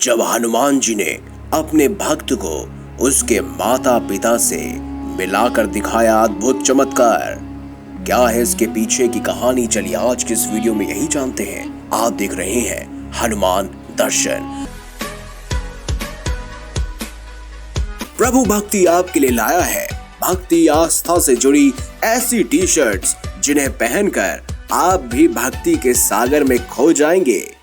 जब हनुमान जी ने अपने भक्त को उसके माता पिता से मिलाकर दिखाया अद्भुत चमत्कार। क्या है इसके पीछे की कहानी, चलिए आज के इस वीडियो में यही जानते हैं। आप देख रहे हैं हनुमान दर्शन। प्रभु भक्ति आपके लिए लाया है भक्ति आस्था से जुड़ी ऐसी टी शर्ट्स जिन्हें पहनकर आप भी भक्ति के सागर में खो जाएंगे।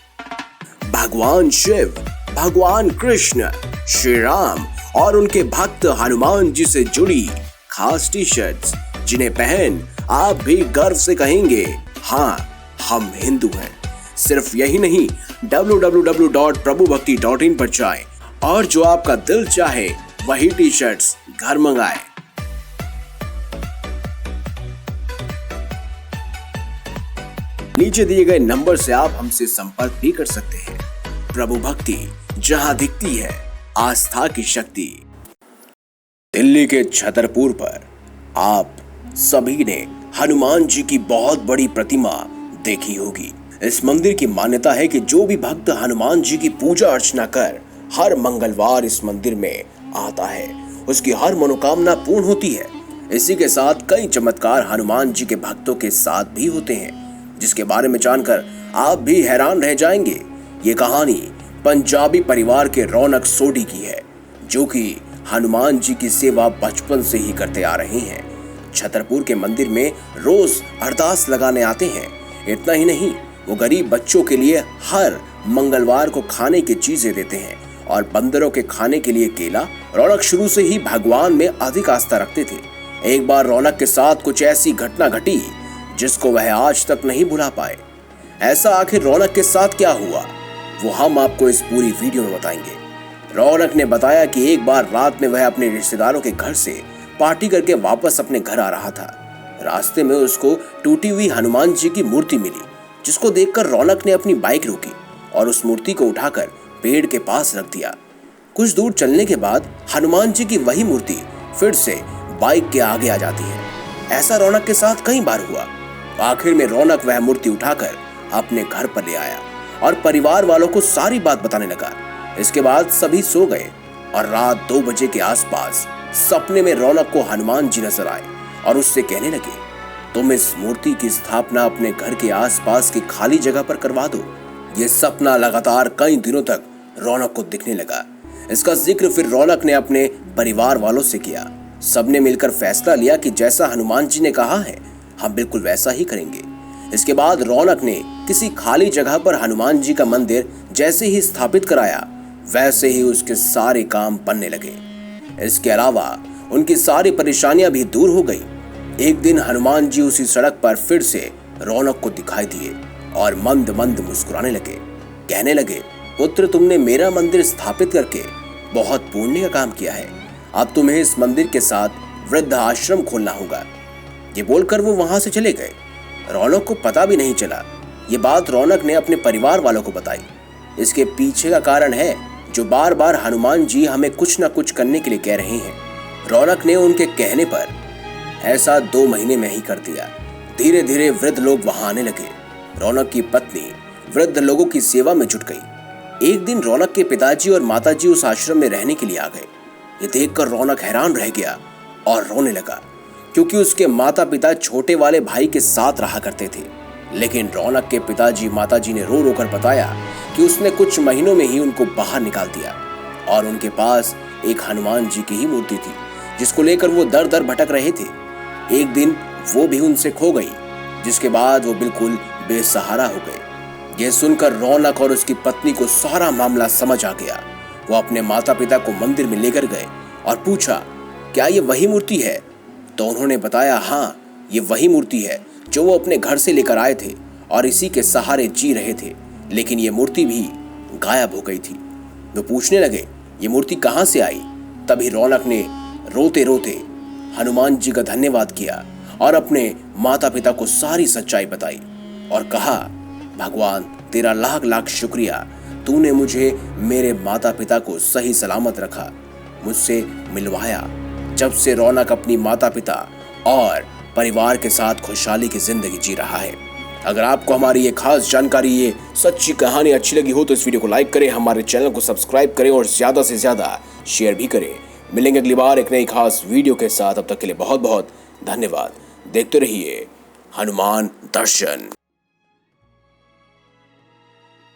भगवान शिव, भगवान कृष्ण, श्री राम और उनके भक्त हनुमान जी से जुड़ी खास टी शर्ट्स जिन्हें पहन आप भी गर्व से कहेंगे, हाँ हम हिंदू हैं। सिर्फ यही नहीं, www.prabhubhakti.in पर जाएं और जो आपका दिल चाहे वही टी शर्ट्स घर मंगाएं। नीचे दिए गए नंबर से आप हमसे संपर्क भी कर सकते हैं। प्रभु भक्ति, जहां दिखती है आस्था की शक्ति। दिल्ली के छतरपुर पर आप सभी ने हनुमान जी की बहुत बड़ी प्रतिमा देखी होगी। इस मंदिर की मान्यता है कि जो भी भक्त हनुमान जी की पूजा अर्चना कर हर मंगलवार इस मंदिर में आता है, उसकी हर मनोकामना पूर्ण होती है। इसी के साथ कई चमत्कार हनुमान जी के भक्तों के साथ भी होते हैं, जिसके बारे में जानकर आप भी हैरान रह जाएंगे। ये कहानी पंजाबी परिवार के रौनक सोडी की है, जो कि हनुमान जी की सेवा बचपन से ही करते आ रहे हैं। छतरपुर के मंदिर में रोज अरदास लगाने आते हैं। इतना ही नहीं, वो गरीब बच्चों के लिए हर मंगलवार को खाने की चीजें देते हैं और बंदरों के खाने के लिए केला। रौनक शुरू से ही भगवान में अधिक आस्था रखते थे। एक बार रौनक के साथ कुछ ऐसी घटना घटी जिसको वह आज तक नहीं भुला पाए। ऐसा आखिर रौनक के साथ क्या हुआ, वो हम आपको इस पूरी वीडियो में बताएंगे। रौनक ने बताया कि एक बार रात में वह अपने रिश्तेदारों के घर से पार्टी करके वापस अपने घर आ रहा था। रास्ते में उसको टूटी हुई हनुमान जी की मूर्ति मिली, जिसको देखकर रौनक ने अपनी बाइक रोकी और उस मूर्ति को उठाकर पेड़ के पास रख दिया। कुछ दूर चलने के बाद हनुमान जी की वही मूर्ति फिर से बाइक के आगे आ जाती है। ऐसा रौनक के साथ कई बार हुआ। आखिर में रौनक वह मूर्ति उठाकर अपने घर पर ले आया और परिवार वालों को सारी बात बताने लगा। इसके बाद सभी सो गए और रात 2 बजे के आसपास सपने में रौनक को हनुमान जी नजर आए और उससे कहने लगे, तुम इस मूर्ति की स्थापना अपने घर के आसपास की खाली जगह पर करवा दो। ये सपना लगातार कई दिनों तक रौनक को दिखने लगा। इसका जिक्र फिर रौनक ने अपने परिवार वालों से किया। सबने मिलकर फैसला लिया कि जैसा हनुमान जी ने कहा है हम बिल्कुल वैसा ही करेंगे। इसके बाद रौनक ने किसी खाली जगह पर हनुमान जी का मंदिर जैसे ही स्थापित कराया, वैसे ही उसके सारे काम बनने लगे। इसके अलावा उनकी सारी परेशानियां भी दूर हो गई। एक दिन हनुमान जी उसी सड़क पर फिर से रौनक को दिखाई दिए और मंद मंद मुस्कुराने लगे। कहने लगे, पुत्र, तुमने मेरा मंदिर स्थापित करके बहुत पुण्य का काम किया है। अब तुम्हें इस मंदिर के साथ वृद्ध आश्रम खोलना होगा। ये बोलकर वो वहां से चले गए। रौनक को पता भी नहीं चला। ये बात रौनक ने अपने परिवार वालों को बताई। इसके पीछे का कारण है जो बार बार हनुमान जी हमें कुछ न कुछ करने के लिए कह रहे हैं। रौनक ने उनके कहने पर ऐसा 2 महीने में ही कर दिया। धीरे धीरे वृद्ध लोग वहां आने लगे। रौनक की पत्नी वृद्ध लोगों की सेवा में जुट गई। एक दिन रौनक के पिताजी और माताजी उस आश्रम में रहने के लिए आ गए। ये देखकर रौनक हैरान रह गया और रोने लगा, क्योंकि उसके माता पिता छोटे वाले भाई के साथ रहा करते थे। लेकिन रौनक के पिताजी माताजी ने रो रो कर बताया कि उसने कुछ महीनों में ही उनको बाहर निकाल दिया और उनके पास एक हनुमान जी की ही मूर्ति थी, जिसको लेकर वो दर दर भटक रहे थे। एक दिन वो भी उनसे खो गई, जिसके बाद वो बिल्कुल बेसहारा हो गए। यह सुनकर रौनक और उसकी पत्नी को सारा मामला समझ आ गया। वो अपने माता पिता को मंदिर में लेकर गए और पूछा, क्या ये वही मूर्ति है? तो उन्होंने बताया, हाँ ये वही मूर्ति है जो वो अपने घर से लेकर आए थे और इसी के सहारे जी रहे थे। लेकिन ये मूर्ति भी गायब हो गई थी। वो पूछने लगे, ये मूर्ति कहाँ से आई? तभी रौनक ने रोते रोते हनुमान जी का धन्यवाद किया और अपने माता पिता को सारी सच्चाई बताई और कहा, भगवान तेरा लाख लाख शुक्रिया, तूने मुझे मेरे माता पिता को सही सलामत रखा, मुझसे मिलवाया। जब से रौनक अपनी माता पिता और परिवार के साथ खुशहाली की जिंदगी जी रहा है। अगर आपको हमारी ये खास जानकारी, ये सच्ची कहानी अच्छी लगी हो तो इस वीडियो को लाइक करें, हमारे चैनल को सब्सक्राइब करें और ज्यादा से ज्यादा शेयर भी करें। मिलेंगे अगली बार एक नई खास वीडियो के साथ। अब तक के लिए बहुत बहुत धन्यवाद। देखते रहिए हनुमान दर्शन।